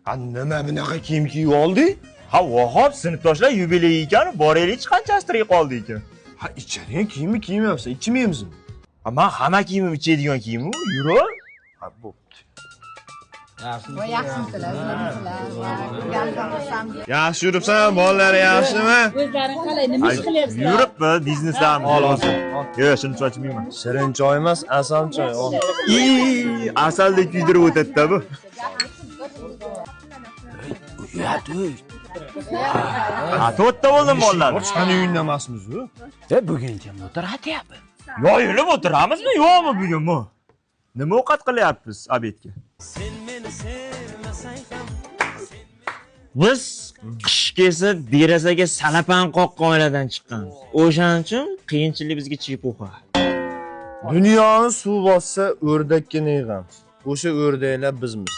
Ha, nima bunaqa kiyim kiyib oldi? Ha, Vahob sinfdoshlar yubiley ekan, boraylik qanchasiga qoldi ekan. Ha, ichadigan kiyimni kiymayapsan, ichmaymizmi? Ha, men hamma kiyimim ichadigan kiyim-u, yur. Ha, bo'pti. Yaxshi yuribsan, bolalar yaxshimi? O'zlaring qalay, nima ish qilyapsizlar? Yuribmi bizneslarni? Ol. Yo'q, shuni sochmayman. Shirin choy emas, asal choy. Ol. Asaldek kuydirib o'tadi-da bu. Ha, to'rtta bo'ldim bolalar. Boshqani uyingda emasmiz-ku. Buguncha o'tiratyapti. Yoyilib o'tiramizmi, yo'qmi bugun bu? Nima ovqat qilyapmiz obedga? Biz qish kelsa derazaga salapan qoqqan oiladan chiqqanmiz. O'shaning uchun qiyinchilik bizga chiquha. Dunyoni suv bossa o'rdakka neyg'amiz. O'sha o'rdaklar bizmiz.